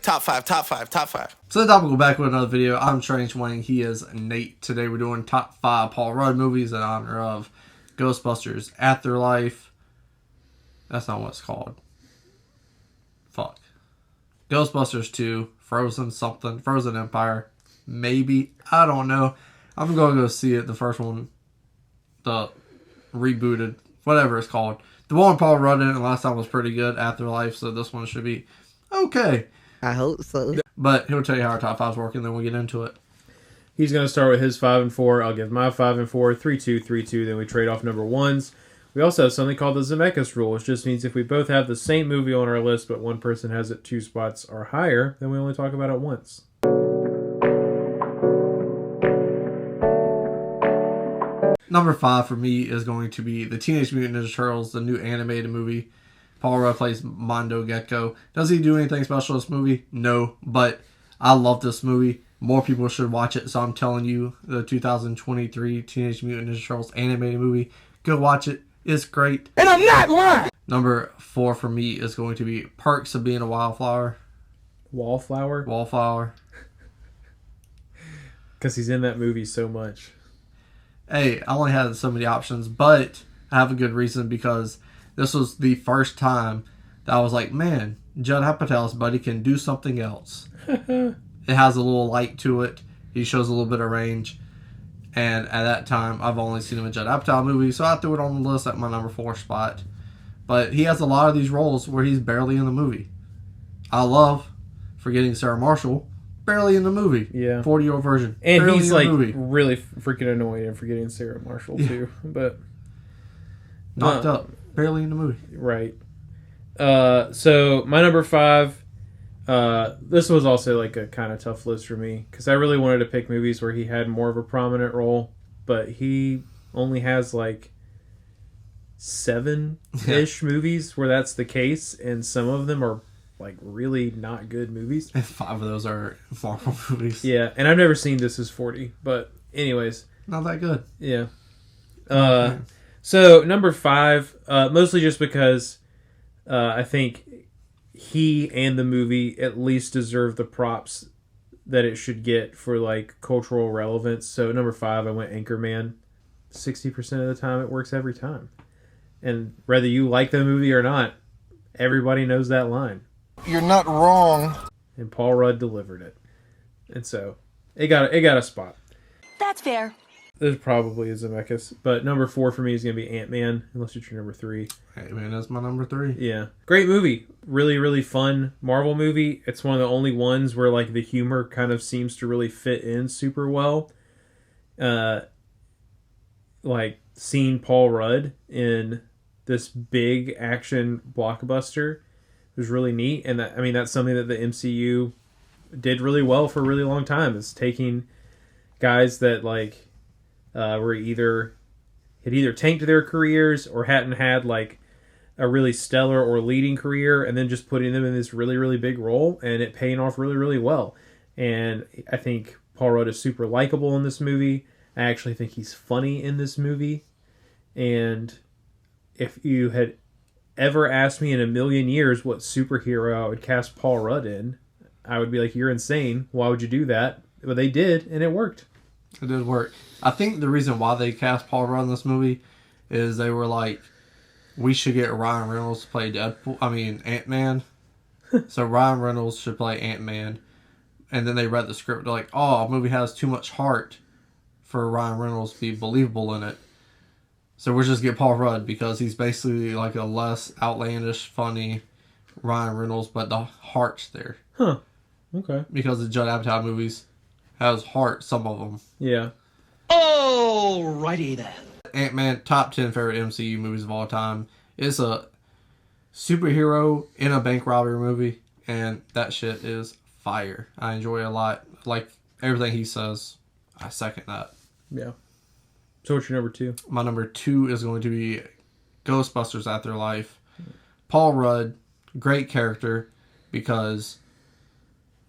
Top five, top five, top five. So the topic, we'll back with another video. I'm Strange Wang. He is Nate. Today we're doing top 5 Paul Rudd movies in honor of Ghostbusters Afterlife. That's not what it's called. Fuck. Ghostbusters 2, Frozen something, Frozen Empire, maybe. I don't know. I'm going to go see it. The first one, the rebooted, whatever it's called. The one Paul Rudd in it last time was pretty good, Afterlife, so this one should be okay. I hope so. But he'll tell you how our top 5's working, then we'll get into it. He's going to start with his 5 and 4. I'll give my 5 and 4, 3-2, 3-2. Then we trade off number ones. We also have something called the Zemeckis rule, which just means if we both have the same movie on our list, but one person has it 2 spots or higher, then we only talk about it once. Number 5 for me is going to be the Teenage Mutant Ninja Turtles, the new animated movie. Paul Rudd plays Mondo Gecko. Does he do anything special in this movie? No, but I love this movie. More people should watch it, so I'm telling you, the 2023 Teenage Mutant Ninja Turtles animated movie, go watch it. It's great. And I'm not lying! Number 4 for me is going to be Perks of Being a Wildflower. Wallflower? Wallflower. Because he's in that movie so much. Hey, I only had so many options, but I have a good reason because this was the first time that I was like, man, Judd Apatow's buddy can do something else. It has a little light to it. He shows a little bit of range. And at that time, I've only seen him in Judd Apatow movies, so I threw it on the list at my number 4 spot. But he has a lot of these roles where he's barely in the movie. I love Forgetting Sarah Marshall, barely in the movie. Yeah. 40-year-old version. And barely he's in like the movie. really freaking annoying and forgetting Sarah Marshall too. But Knocked up. Barely in the movie. Right. So my number 5, this was also like a kind of tough list for me because I really wanted to pick movies where he had more of a prominent role, but he only has like 7-ish movies where that's the case, and some of them are like really not good movies. And 5 of those are Marvel movies. Yeah, and I've never seen This Is 40, but anyways. Not that good. Yeah. So number 5, mostly just because I think he and the movie at least deserve the props that it should get for like cultural relevance. So number 5, I went Anchorman. 60% of the time, it works every time. And whether you like the movie or not, everybody knows that line. You're not wrong. And Paul Rudd delivered it. And so it got a spot. That's fair. There's probably a Zemeckis, but number 4 for me is going to be Ant-Man, unless it's your number 3. Ant-Man, that's my number 3. Yeah. Great movie. Really, really fun Marvel movie. It's one of the only ones where like the humor kind of seems to really fit in super well. Like seeing Paul Rudd in this big action blockbuster was really neat. And that, I mean, that's something that the MCU did really well for a really long time, is taking guys that like were either tanked their careers or hadn't had like a really stellar or leading career, and then just putting them in this really, really big role and it paying off really, really well. And I think Paul Rudd is super likable in this movie. I actually think he's funny in this movie. And if you had ever asked me in a million years what superhero I would cast Paul Rudd in, I would be like, you're insane. Why would you do that? But they did, and it worked. It did work. I think the reason why they cast Paul Rudd in this movie is they were like, we should get Ryan Reynolds to play Ant-Man. So Ryan Reynolds should play Ant-Man. And then they read the script. They're like, oh, a movie has too much heart for Ryan Reynolds to be believable in it. So we'll just get Paul Rudd because he's basically like a less outlandish, funny Ryan Reynolds, but the heart's there. Huh. Okay. Because the Judd Apatow movies has heart, some of them. Yeah. Alrighty then. Ant-Man, top 10 favorite MCU movies of all time. It's a superhero in a bank robbery movie, and that shit is fire. I enjoy it a lot. Like everything he says, I second that. Yeah. So what's your number 2? My number 2 is going to be Ghostbusters Afterlife. Paul Rudd, great character because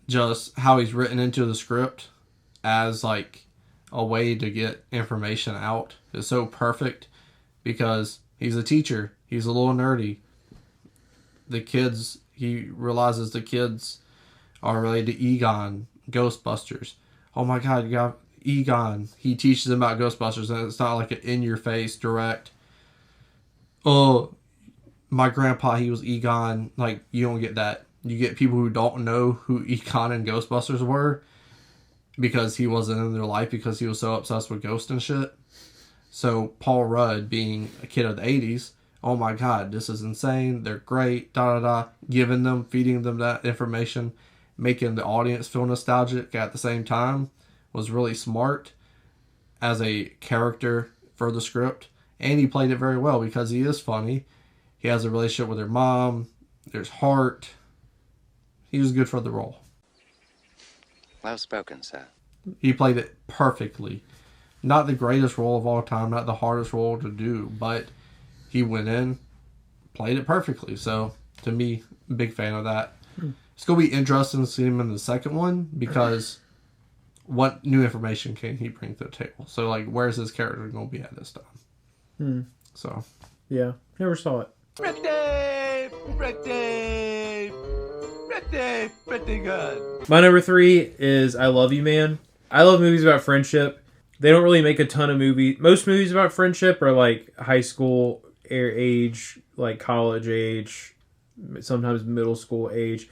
just how he's written into the script as like a way to get information out is so perfect because he's a teacher. He's a little nerdy. The kids, he realizes the kids are related to Egon, Ghostbusters. Oh my God, you got Egon. He teaches them about Ghostbusters, and it's not like an in-your-face direct. Oh, my grandpa, he was Egon. Like, you don't get that. You get people who don't know who Egon and Ghostbusters were because he wasn't in their life because he was so obsessed with ghosts and shit. So Paul Rudd, being a kid of the 80s, oh my God, this is insane. They're great. Feeding them that information, making the audience feel nostalgic at the same time was really smart as a character for the script. And he played it very well because he is funny. He has a relationship with her mom. There's heart. He was good for the role. Well spoken, sir. He played it perfectly. Not the greatest role of all time, not the hardest role to do, but he went in, played it perfectly. So, to me, big fan of that. It's going to be interesting to see him in the second one because what new information can he bring to the table? So, like, where's his character going to be at this time? So. Yeah, never saw it. Pretty good. My number 3 is I Love You, Man. I love movies about friendship. They don't really make a ton of movies. Most movies about friendship are like high school age, like college age, sometimes middle school age.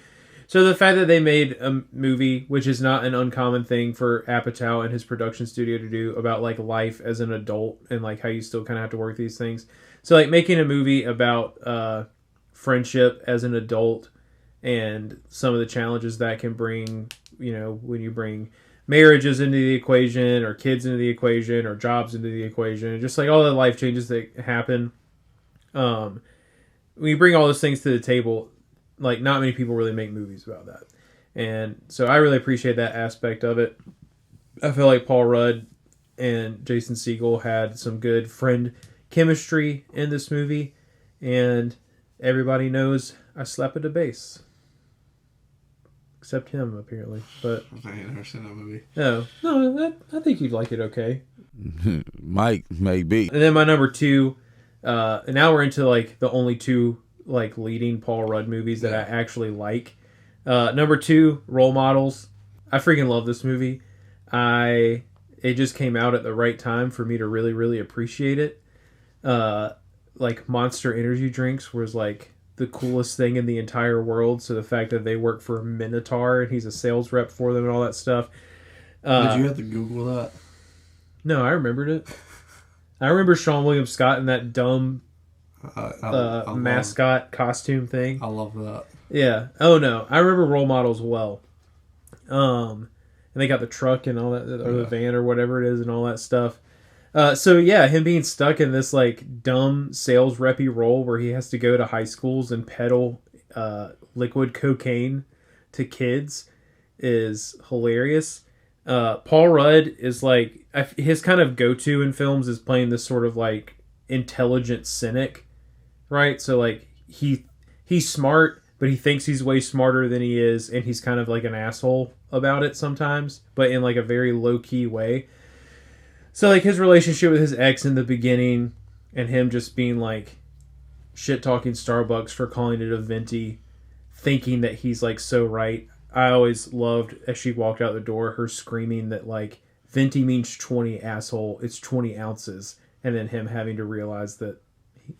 So the fact that they made a movie, which is not an uncommon thing for Apatow and his production studio to do, about like life as an adult and like how you still kind of have to work these things. So like making a movie about friendship as an adult and some of the challenges that can bring, you know, when you bring marriages into the equation or kids into the equation or jobs into the equation, and just like all the life changes that happen. When you bring all those things to the table, like not many people really make movies about that. And so I really appreciate that aspect of it. I feel like Paul Rudd and Jason Segel had some good friend chemistry in this movie, and everybody knows I slap at the bass. Except him, apparently. But I ain't never seen that movie. no, I think you'd like it okay. Mike, maybe. And then my number 2, and now we're into like the only 2 like leading Paul Rudd movies that I actually like. Number 2, Role Models. I freaking love this movie. It just came out at the right time for me to really, really appreciate it. Like Monster energy drinks was like the coolest thing in the entire world. So the fact that they work for Minotaur and he's a sales rep for them and all that stuff. Did you have to Google that? No, I remembered it. I remember Sean William Scott in that dumb I mascot costume thing. I love that. Yeah. Oh no, I remember Role Models well. And they got the truck and all that, or the van or whatever it is, and all that stuff. So yeah, him being stuck in this like dumb sales reppy role where he has to go to high schools and peddle liquid cocaine to kids is hilarious. Paul Rudd is like his kind of go-to in films is playing this sort of like intelligent cynic, right? So like he's smart, but he thinks he's way smarter than he is, and he's kind of like an asshole about it sometimes, but in like a very low-key way. So like his relationship with his ex in the beginning, and him just being like shit talking Starbucks for calling it a venti, thinking that he's like so right. I always loved as she walked out the door, her screaming that like venti means 20, asshole. It's 20 ounces, and then him having to realize that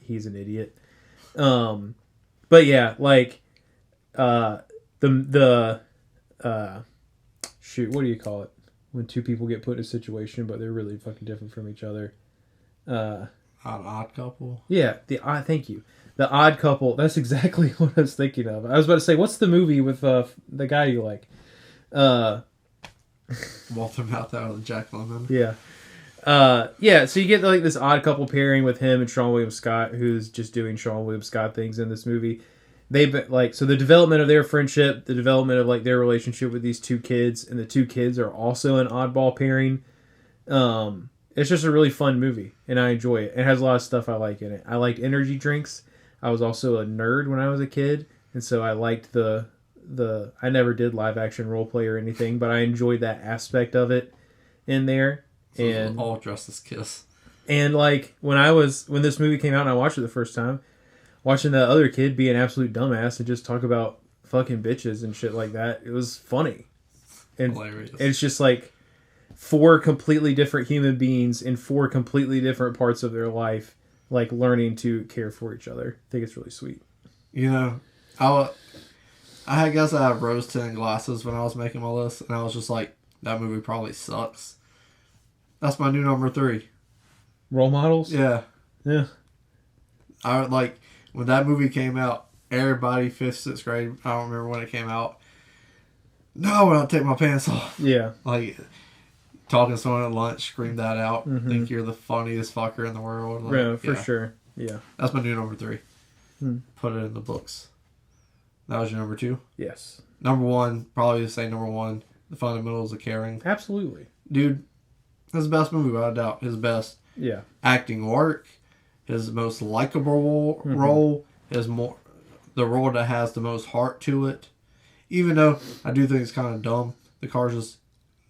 he's an idiot. But yeah, like shoot, what do you call it? When 2 people get put in a situation, but they're really fucking different from each other. An Odd Couple? Yeah, thank you. The Odd Couple, that's exactly what I was thinking of. I was about to say, what's the movie with the guy you like? Walter Matthau and Jack Lemmon. Yeah. Yeah, so you get like this odd couple pairing with him and Sean William Scott, who's just doing Sean William Scott things in this movie. They've like, so the development of their friendship, the development of like their relationship with these 2 kids, and the 2 kids are also an oddball pairing. It's just a really fun movie, and I enjoy it. It has a lot of stuff I like in it. I liked energy drinks. I was also a nerd when I was a kid, and so I liked the I never did live action role play or anything, but I enjoyed that aspect of it in there. So and all dressed as Kiss. And like when this movie came out and I watched it the first time, watching the other kid be an absolute dumbass and just talk about fucking bitches and shit like that. It was funny. And Hilarious. it's just like 4 completely different human beings in 4 completely different parts of their life, like learning to care for each other. I think it's really sweet. You know, I guess I have rose tinted glasses when I was making my list, and I was just like, that movie probably sucks. That's my new number 3. Role models? Yeah. Yeah. I like when that movie came out, everybody 5th, 6th grade, I don't remember when it came out. No, I will not take my pants off. Yeah. Like talking to someone at lunch, scream that out. Think you're the funniest fucker in the world. Like, Yeah, for sure. Yeah. That's my new number 3. Put it in the books. That was your number 2? Yes. Number 1, probably the same number 1. The Fundamentals of Caring. Absolutely. Dude, his best movie, without a doubt. His best Yeah. acting work. His most likable role. The role that has the most heart to it. Even though I do think it's kind of dumb. The car just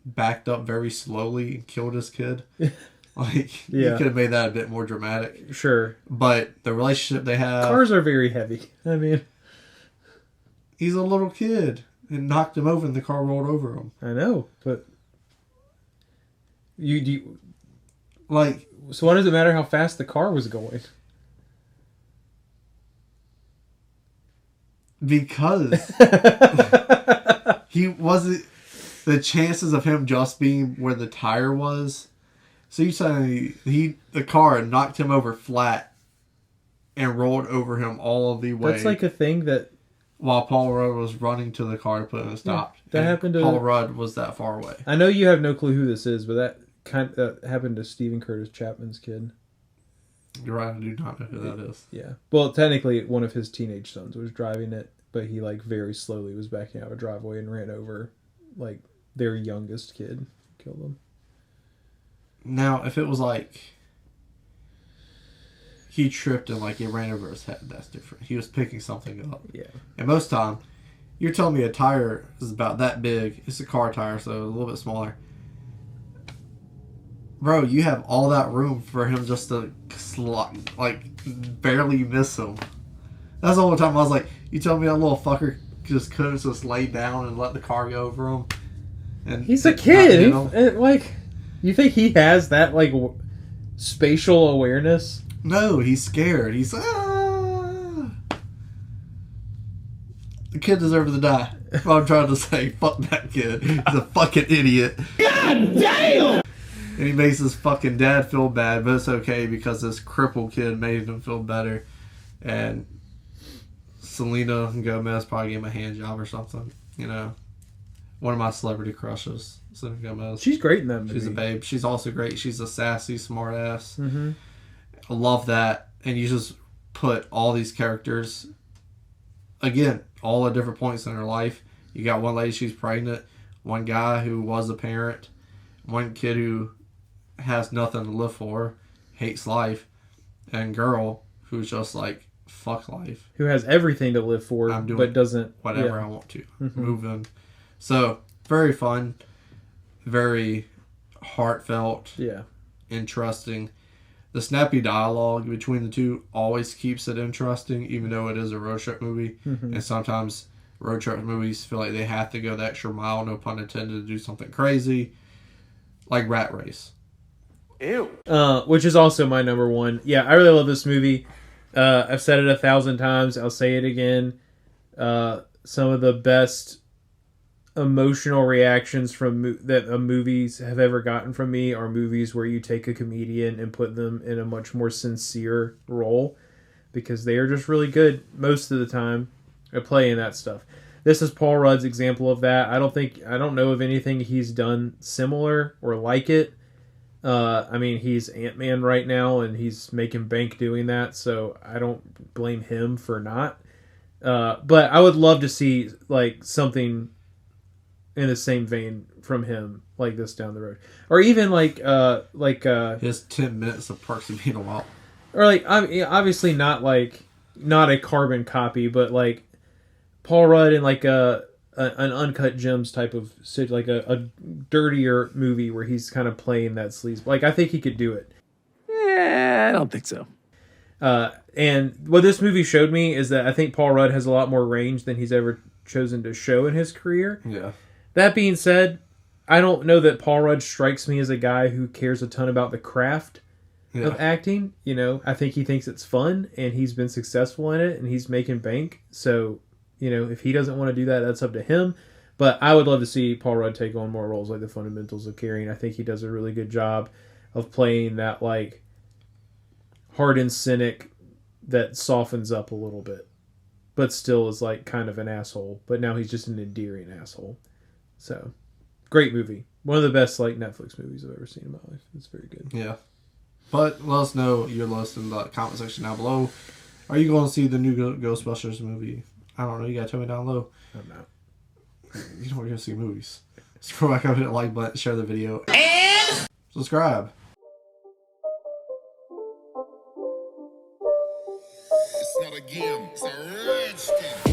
backed up very slowly and killed this kid. Like, you could have made that a bit more dramatic. Sure. But the relationship they have... Cars are very heavy. I mean... He's a little kid. And knocked him over and the car rolled over him. I know, but... You Like... So why does it matter how fast the car was going? Because... he wasn't... The chances of him just being where the tire was... So you saying the car knocked him over flat and rolled over him all of the way. That's like a thing that... While Paul Rudd was running to the car to put him stopped. Yeah, that happened to... Paul Rudd was that far away. I know you have no clue who this is, but that happened to Stephen Curtis Chapman's kid. You're right, I do not know who that is. Yeah. Well, technically, one of his teenage sons was driving it, but he, like, very slowly was backing out of a driveway and ran over, like, their youngest kid. Killed him. Now, if it was like... He tripped and, like, it ran over his head, that's different. He was picking something up. Yeah. And most time, you're telling me a tire is about that big. It's a car tire, so a little bit smaller. Bro, you have all that room for him just to, like, barely miss him. That's the whole time I was like, you tell me that little fucker just couldn't just lay down and let the car go over him? And He's a kid! Like, you think he has that, like, spatial awareness? No, he's scared. He's The kid deserves to die. That's what I'm trying to say. Fuck that kid. He's a fucking idiot. God damn! And he makes his fucking dad feel bad, but it's okay because this crippled kid made him feel better. And Selena Gomez probably gave him a hand job or something. You know, one of my celebrity crushes, Selena Gomez. She's great in that movie. She's a babe. She's also great. She's a sassy, smart ass. Mm-hmm. I love that. And you just put all these characters, again, all at different points in her life. You got one lady, she's pregnant. One guy who was a parent. One kid who has nothing to live for, hates life. And girl who's just like, fuck life. Who has everything to live for, but doesn't... Whatever I want to. Moving. So, very fun. Very heartfelt. Yeah. Interesting. The snappy dialogue between the two always keeps it interesting, even though it is a road trip movie. And sometimes road trip movies feel like they have to go the extra mile, no pun intended, to do something crazy. Like Rat Race. Ew. Which is also my number 1. Yeah, I really love this movie. I've said it 1,000 times. I'll say it again. Some of the best emotional reactions that movies have ever gotten from me are movies where you take a comedian and put them in a much more sincere role, because they are just really good most of the time at playing that stuff. This is Paul Rudd's example of that. I don't know of anything he's done similar or like it. I mean, he's Ant-Man right now and he's making bank doing that, so I don't blame him for not. But I would love to see like something in the same vein from him like this down the road, or even like his 10 minutes of Perks of Being a Wall, or like obviously not a carbon copy, but like Paul Rudd in like an Uncut Gems type of like a dirtier movie where he's kind of playing that sleaze. Like I think he could do it. Yeah, I don't think so. And what this movie showed me is that I think Paul Rudd has a lot more range than he's ever chosen to show in his career. Yeah. That being said, I don't know that Paul Rudd strikes me as a guy who cares a ton about the craft of acting. You know, I think he thinks it's fun, and he's been successful in it, and he's making bank. So, you know, if he doesn't want to do that, that's up to him. But I would love to see Paul Rudd take on more roles like the Fundamentals of Caring. I think he does a really good job of playing that, like, hardened cynic that softens up a little bit, but still is, like, kind of an asshole. But now he's just an endearing asshole. So, great movie. One of the best, like, Netflix movies I've ever seen in my life. It's very good. Yeah. But let us know your list in the comment section down below. Are you going to see the new Ghostbusters movie? I don't know. You got to tell me down below. I'm not. You don't want to go see movies. Scroll back up, hit the like button, share the video, and subscribe. It's not a game, it's a rich thing.